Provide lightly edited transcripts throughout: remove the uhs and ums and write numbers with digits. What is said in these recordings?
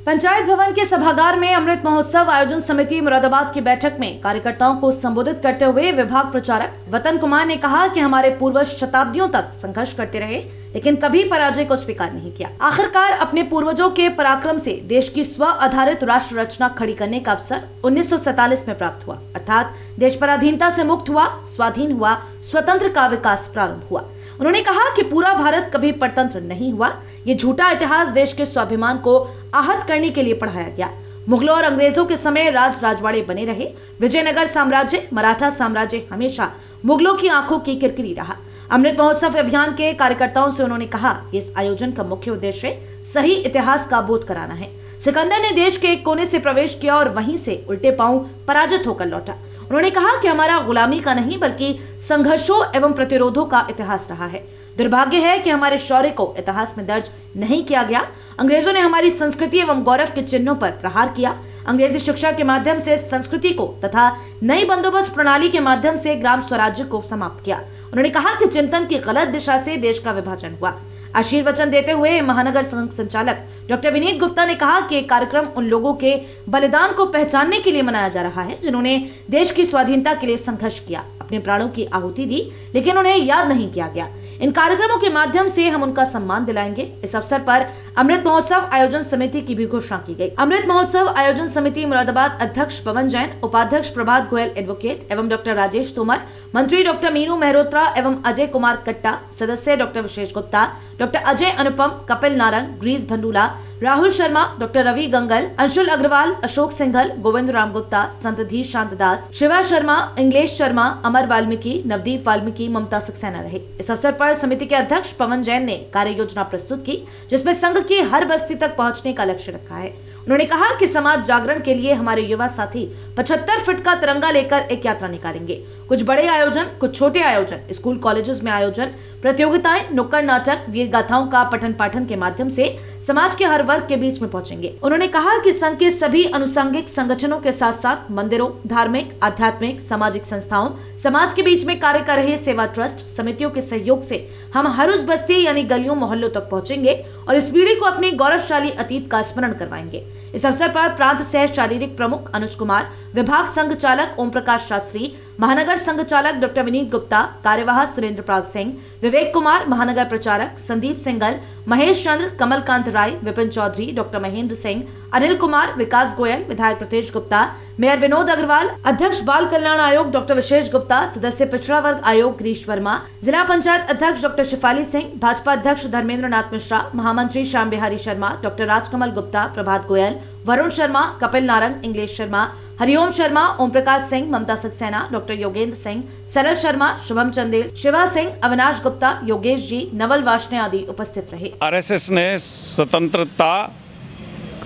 पंचायत भवन के सभागार में अमृत महोत्सव आयोजन समिति मुरादाबाद की बैठक में कार्यकर्ताओं को संबोधित करते हुए विभाग प्रचारक वतन कुमार ने कहा कि हमारे पूर्वज शताब्दियों तक संघर्ष करते रहे, लेकिन कभी पराजय को स्वीकार नहीं किया। आखिरकार अपने पूर्वजों के पराक्रम से देश की स्व आधारित राष्ट्र रचना खड़ी करने का अवसर 1947 में प्राप्त हुआ, अर्थात देश पराधीनता से मुक्त हुआ, स्वाधीन हुआ, स्वतंत्र का विकास प्रारंभ हुआ। उन्होंने कहा कि पूरा भारत कभी परतंत्र नहीं हुआ। ये झूठा इतिहास देश के स्वाभिमान को आहत करने के लिए पढ़ाया गया। मुगलों और अंग्रेजों के समय राजवाड़े बने रहे। विजयनगर साम्राज्य, मराठा साम्राज्य हमेशा मुगलों की आंखों की किरकिरी रहा। अमृत महोत्सव अभियान के कार्यकर्ताओं से उन्होंने कहा कि इस आयोजन का मुख्य उद्देश्य सही इतिहास का बोध कराना है। सिकंदर ने देश के एक कोने से प्रवेश किया और वहीं से उल्टे पांव पराजित होकर लौटा। उन्होंने कहा कि हमारा गुलामी का नहीं बल्कि संघर्षों एवं प्रतिरोधों का इतिहास रहा है। दुर्भाग्य है कि हमारे शौर्य को इतिहास में दर्ज नहीं किया गया। अंग्रेजों ने हमारी संस्कृति एवं गौरव के चिन्हों पर प्रहार किया। अंग्रेजी शिक्षा के माध्यम से संस्कृति को तथा नई बंदोबस्त प्रणाली के माध्यम से ग्राम स्वराज्य को समाप्त किया। उन्होंने कहा कि चिंतन की गलत दिशा से देश का विभाजन हुआ। आशीर्वचन देते हुए महानगर संघ संचालक डॉक्टर विनीत गुप्ता ने कहा कि कार्यक्रम उन लोगों के बलिदान को पहचानने के लिए मनाया जा रहा है जिन्होंने देश की स्वाधीनता के लिए संघर्ष किया, अपने प्राणों की आहुति दी, लेकिन उन्हें याद नहीं किया गया। इन कार्यक्रमों के माध्यम से हम उनका सम्मान दिलाएंगे। इस अवसर पर अमृत महोत्सव आयोजन समिति की भी घोषणा की गई। अमृत महोत्सव आयोजन समिति मुरादाबाद अध्यक्ष पवन जैन, उपाध्यक्ष प्रभात गोयल एडवोकेट एवं डॉक्टर राजेश तोमर, मंत्री डॉक्टर मीनू मेहरोत्रा एवं अजय कुमार कट्टा, सदस्य डॉक्टर विशेष गुप्ता, डॉक्टर अजय अनुपम, कपिल नारंग, ग्रीस भंडूला, राहुल शर्मा, डॉक्टर रवि गंगल, अंशुल अग्रवाल, अशोक सिंघल, गोविंद राम गुप्ता, संतधीर शांतदास, शिवा शर्मा, इंग्लेश शर्मा, अमर वाल्मीकि, नवदीप वाल्मीकि, ममता सक्सेना रहे। इस अवसर पर समिति के अध्यक्ष पवन जैन ने कार्य योजना प्रस्तुत की, जिसमें संघ की हर बस्ती तक पहुंचने का लक्ष्य रखा है। उन्होंने कहा कि समाज जागरण के लिए हमारे युवा साथी 75 फीट का तिरंगा लेकर एक यात्रा निकालेंगे। कुछ बड़े आयोजन, कुछ छोटे आयोजन, स्कूल कॉलेजेस में आयोजन, प्रतियोगिताएं, नुक्कड़ नाटक, वीर गाथाओं का पठन पाठन के माध्यम से समाज के हर वर्ग के बीच में पहुंचेंगे। उन्होंने कहा कि संघ के सभी अनुषंगिक संगठनों के साथ साथ मंदिरों, धार्मिक, आध्यात्मिक, सामाजिक संस्थाओं, समाज के बीच में कार्य कर रहे सेवा ट्रस्ट समितियों के सहयोग से हम हर उस बस्ती यानी गलियों मोहल्लों तक पहुंचेंगे और इस पीढ़ी को अपने गौरवशाली अतीत का स्मरण करवाएंगे। इस अवसर पर प्रांत सह शारीरिक प्रमुख अनुज कुमार, विभाग संघ चालक ओम प्रकाश शास्त्री, महानगर संघ चालक डॉक्टर विनीत गुप्ता, कार्यवाह सुरेंद्र पाल सिंह, विवेक कुमार, महानगर प्रचारक संदीप सिंगल, महेश चंद्र, कमलकांत राय, विपिन चौधरी, डॉक्टर महेंद्र सिंह, अनिल कुमार, विकास गोयल, विधायक प्रतेश गुप्ता, मेयर विनोद अग्रवाल, अध्यक्ष बाल कल्याण आयोग डॉक्टर विशेष गुप्ता, सदस्य पिछड़ा वर्ग आयोग गिरीश वर्मा, जिला पंचायत अध्यक्ष डॉक्टर शिफाली सिंह, भाजपा अध्यक्ष धर्मेंद्र नाथ मिश्रा, महामंत्री श्याम बिहारी शर्मा, डॉक्टर राजकमल गुप्ता, प्रभात गोयल, वरुण शर्मा, कपिल नारंग, इंग्लेश शर्मा, हरिओम शर्मा, ओम प्रकाश सिंह, ममता सक्सेना, डॉक्टर योगेंद्र सिंह, सरल शर्मा, शुभम चंदेल, शिवा सिंह, अविनाश गुप्ता, योगेश जी, नवल वाशने आदि उपस्थित रहे। आरएसएस ने स्वतंत्रता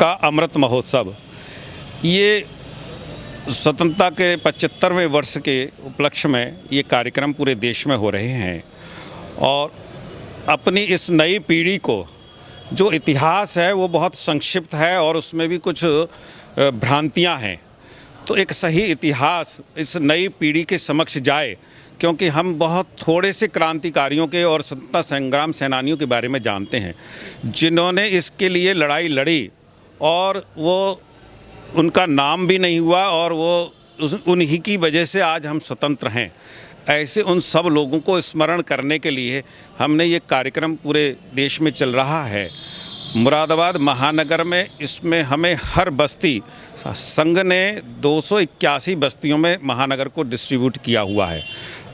का अमृत महोत्सव, ये स्वतंत्रता के 75वें वर्ष के उपलक्ष्य में ये कार्यक्रम पूरे देश में हो रहे हैं और अपनी इस नई पीढ़ी को जो इतिहास है वो बहुत संक्षिप्त है और उसमें भी कुछ भ्रांतियां हैं, तो एक सही इतिहास इस नई पीढ़ी के समक्ष जाए, क्योंकि हम बहुत थोड़े से क्रांतिकारियों के और स्वतंत्रता संग्राम सेनानियों के बारे में जानते हैं जिन्होंने इसके लिए लड़ाई लड़ी और वो उनका नाम भी नहीं हुआ और वो उन्हीं की वजह से आज हम स्वतंत्र हैं। ऐसे उन सब लोगों को स्मरण करने के लिए हमने ये कार्यक्रम पूरे देश में चल रहा है। मुरादाबाद महानगर में इसमें हमें हर बस्ती, संघ ने 281 बस्तियों में महानगर को डिस्ट्रीब्यूट किया हुआ है।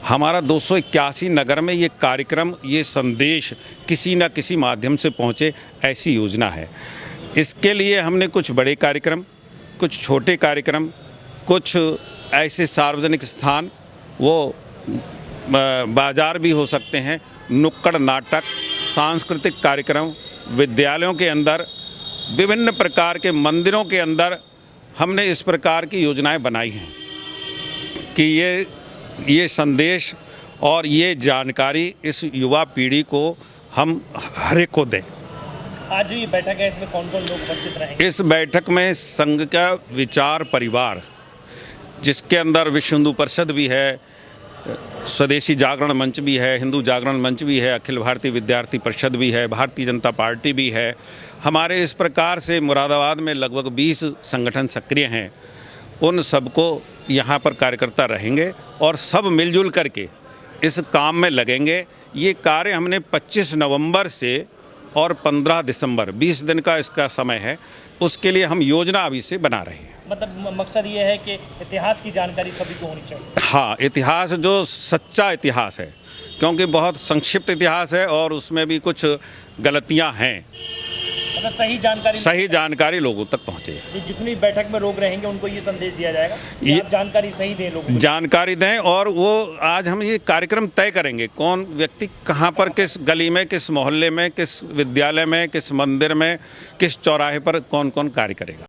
हमारा 281 नगर में ये कार्यक्रम, ये संदेश किसी न किसी माध्यम से पहुँचे, ऐसी योजना है। इसके लिए हमने कुछ बड़े कार्यक्रम, कुछ छोटे कार्यक्रम, कुछ ऐसे सार्वजनिक स्थान, वो बाजार भी हो सकते हैं, नुक्कड़ नाटक, सांस्कृतिक कार्यक्रम, विद्यालयों के अंदर, विभिन्न प्रकार के मंदिरों के अंदर हमने इस प्रकार की योजनाएं बनाई हैं कि ये संदेश और ये जानकारी इस युवा पीढ़ी को हम हर एक को दें। आज जो ये बैठक है इसमें कौन कौन लोग उपस्थित रहेंगे? इस बैठक में संघ का विचार परिवार, जिसके अंदर विश्व हिंदू परिषद भी है, स्वदेशी जागरण मंच भी है, हिंदू जागरण मंच भी है, अखिल भारतीय विद्यार्थी परिषद भी है, भारतीय जनता पार्टी भी है। हमारे इस प्रकार से मुरादाबाद में लगभग 20 संगठन सक्रिय हैं। उन सबको यहाँ पर कार्यकर्ता रहेंगे और सब मिलजुल करके इस काम में लगेंगे। ये कार्य हमने 25 नवंबर से और 15 दिसंबर 20 दिन का इसका समय है, उसके लिए हम योजना अभी से बना रहे हैं। मतलब मकसद ये है कि इतिहास की जानकारी सभी को होनी चाहिए। हाँ, इतिहास जो सच्चा इतिहास है, क्योंकि बहुत संक्षिप्त इतिहास है और उसमें भी कुछ गलतियां हैं। मतलब सही जानकारी लोगों तक पहुँचे। जितनी बैठक में लोग रहेंगे उनको ये संदेश दिया जाएगा कि आप जानकारी सही दें, लोगों को जानकारी दें। और वो आज हम ये कार्यक्रम तय करेंगे कौन व्यक्ति कहाँ पर, किस गली में, किस मोहल्ले में, किस विद्यालय में, किस मंदिर में, किस चौराहे पर कौन कौन कार्य करेगा।